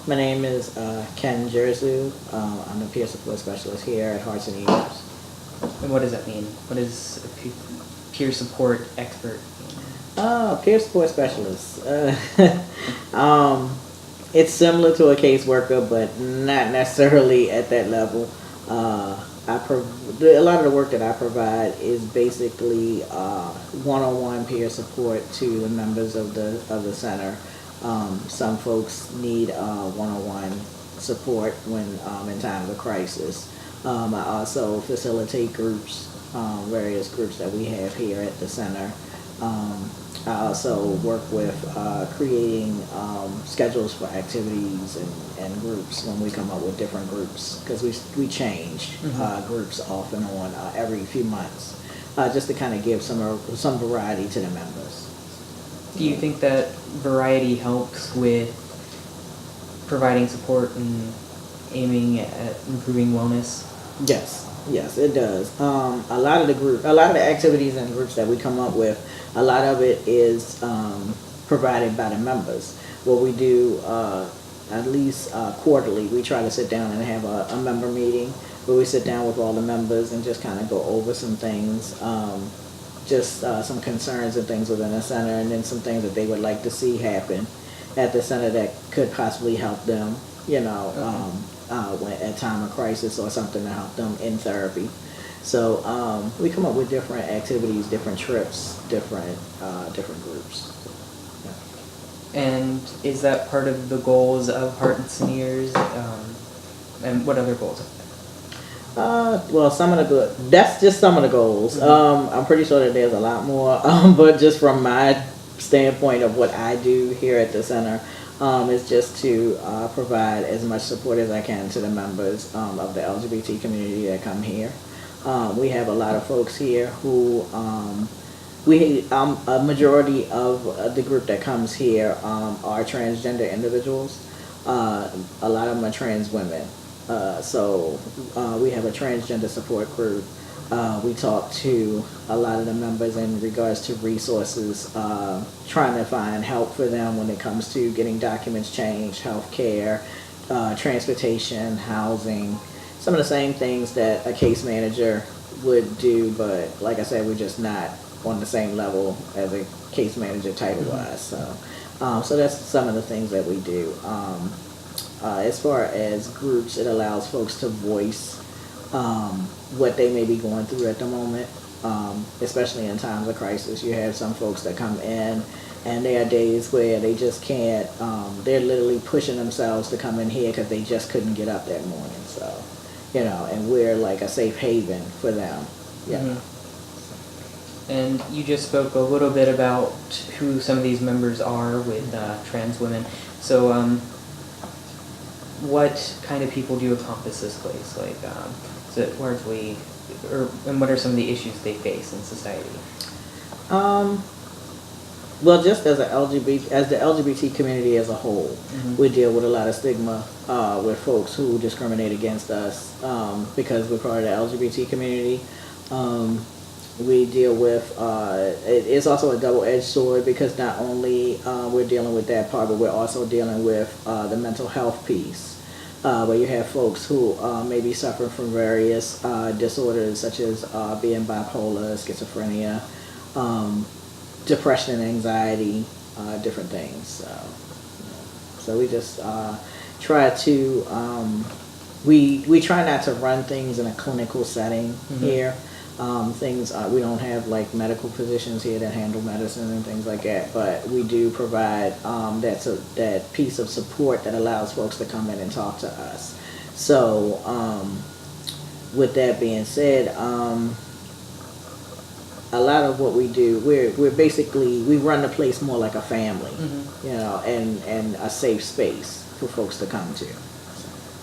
My name is Ken Jiretsu. I'm a peer support specialist here at Hearts and Ears. And what does that mean? What does a peer support expert mean? Peer support specialist. It's similar to a caseworker, but not necessarily at that level. A lot of the work that I provide is basically one-on-one peer support to the members of the center. Some folks need one-on-one support when in times of crisis. I also facilitate groups, various groups that we have here at the center. I also work with creating schedules for activities and groups when we come up with different groups, because we change groups off and on every few months, just to kind of give some variety to the members. Do you think that variety helps with providing support and aiming at improving wellness? Yes, it does. A lot of the activities and groups that we come up with, a lot of it is provided by the members. What we do, at least quarterly, we try to sit down and have a member meeting where we sit down with all the members and just kind of go over some things, some concerns and things within the center, and then some things that they would like to see happen at the center that could possibly help them, at time of crisis, or something to help them in therapy. So we come up with different activities, different trips, different groups. Yeah. And is that part of the goals of Hearts and Ears? And what other goals are there? Well, that's just some of the goals. Mm-hmm. I'm pretty sure that there's a lot more, but just from my standpoint of what I do here at the center, is just to provide as much support as I can to the members of the LGBT community that come here. We have a lot of folks here who a majority of the group that comes here are transgender individuals. A lot of them are trans women. So we have a transgender support group. We talk to a lot of the members in regards to resources, trying to find help for them when it comes to getting documents changed, health care, transportation, housing, some of the same things that a case manager would do, but like I said, we're just not on the same level as a case manager title-wise. So that's some of the things that we do. As far as groups, it allows folks to voice what they may be going through at the moment, especially in times of crisis. You have some folks that come in and there are days where they just can't, they're literally pushing themselves to come in here because they just couldn't get up that morning. So, and we're like a safe haven for them. Yeah. Mm-hmm. And you just spoke a little bit about who some of these members are with trans women. So what kind of people do encompass this place? Like, is it largely, and what are some of the issues they face in society? Well, just as the LGBT community as a whole, we deal with a lot of stigma with folks who discriminate against us because we're part of the LGBT community. We deal with, it's also a double-edged sword, because not only we're dealing with that part, but we're also dealing with the mental health piece, where you have folks who may be suffering from various disorders, such as being bipolar, schizophrenia, depression and anxiety, different things. So we just try to, we try not to run things in a clinical setting here. We don't have like medical physicians here that handle medicine and things like that, but we do provide that piece of support that allows folks to come in and talk to us. So with that being said, a lot of what we do, we're basically, we run the place more like a family, and a safe space for folks to come to.